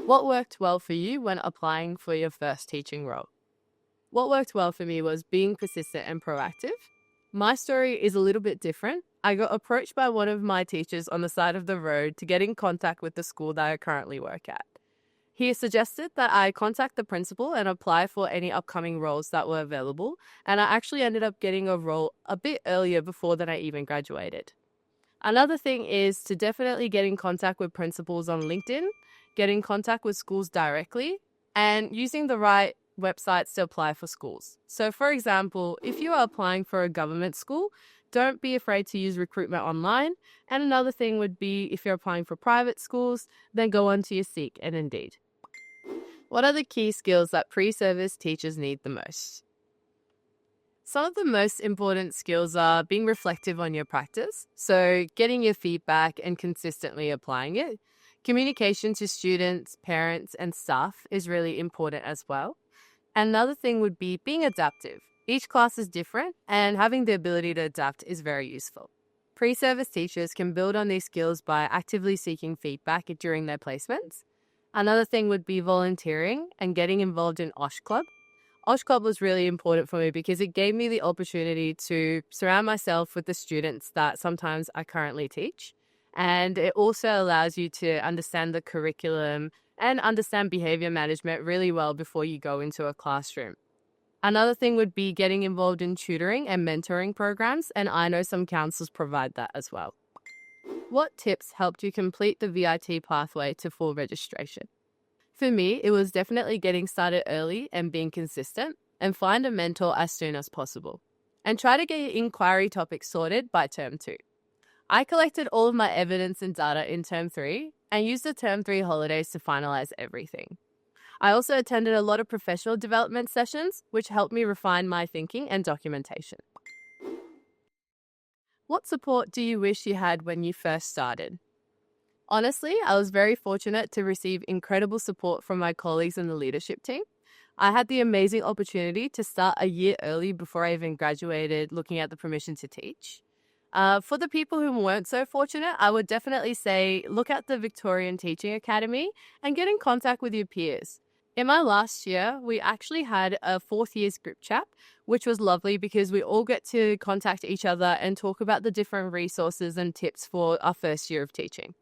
What worked well for you when applying for your first teaching role? What worked well for me was being persistent and proactive. My story is a little bit different. I got approached by one of my teachers on the side of the road to get in contact with the school that I currently work at. He suggested that I contact the principal and apply for any upcoming roles that were available, and I actually ended up getting a role a bit earlier before than I even graduated. Another thing is to definitely get in contact with principals on LinkedIn, get in contact with schools directly, and using the right websites to apply for schools. So, for example, if you are applying for a government school, don't be afraid to use recruitment online. And another thing would be if you're applying for private schools, then go on to your Seek and Indeed. What are the key skills that pre-service teachers need the most? Some of the most important skills are being reflective on your practice, so getting your feedback and consistently applying it. Communication to students, parents, and staff is really important as well. Another thing would be being adaptive. Each class is different, and having the ability to adapt is very useful. Pre-service teachers can build on these skills by actively seeking feedback during their placements. Another thing would be volunteering and getting involved in OSH Club. OSH Club was really important for me because it gave me the opportunity to surround myself with the students that sometimes I currently teach. And it also allows you to understand the curriculum and understand behavior management really well before you go into a classroom. Another thing would be getting involved in tutoring and mentoring programs, and I know some councils provide that as well. What tips helped you complete the VIT pathway to full registration? For me, it was definitely getting started early and being consistent, and find a mentor as soon as possible. And try to get your inquiry topics sorted by term 2. I collected all of my evidence and data in term 3 and used the term 3 holidays to finalize everything. I also attended a lot of professional development sessions, which helped me refine my thinking and documentation. What support do you wish you had when you first started? Honestly, I was very fortunate to receive incredible support from my colleagues in the leadership team. I had the amazing opportunity to start a year early before I even graduated, looking at the permission to teach. For the people who weren't so fortunate, I would definitely say look at the Victorian Teaching Academy and get in contact with your peers. In my last year, we actually had a 4th year's group chat, which was lovely because we all get to contact each other and talk about the different resources and tips for our first year of teaching.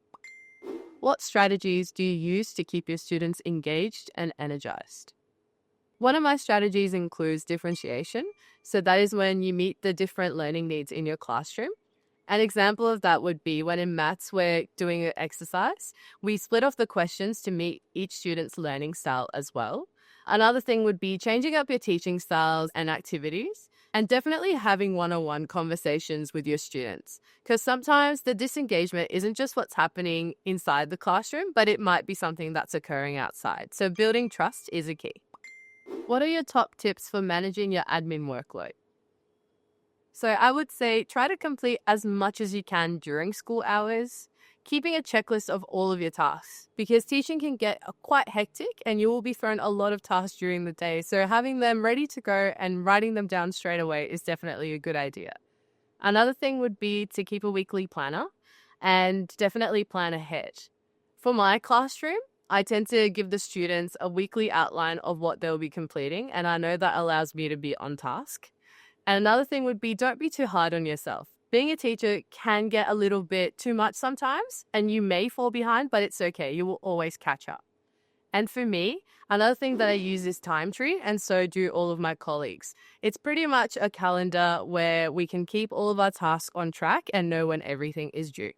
What strategies do you use to keep your students engaged and energized? One of my strategies includes differentiation. So that is when you meet the different learning needs in your classroom. An example of that would be when in maths we're doing an exercise, we split off the questions to meet each student's learning style as well. Another thing would be changing up your teaching styles and activities, and definitely having one-on-one conversations with your students. Because sometimes the disengagement isn't just what's happening inside the classroom, but it might be something that's occurring outside. So building trust is a key. What are your top tips for managing your admin workload? So I would say try to complete as much as you can during school hours, keeping a checklist of all of your tasks, because teaching can get quite hectic and you will be thrown a lot of tasks during the day. So having them ready to go and writing them down straight away is definitely a good idea. Another thing would be to keep a weekly planner and definitely plan ahead. For my classroom, I tend to give the students a weekly outline of what they'll be completing, and I know that allows me to be on task. And another thing would be don't be too hard on yourself. Being a teacher can get a little bit too much sometimes, and you may fall behind, but it's okay. You will always catch up. And for me, another thing that I use is Time Tree, and so do all of my colleagues. It's pretty much a calendar where we can keep all of our tasks on track and know when everything is due.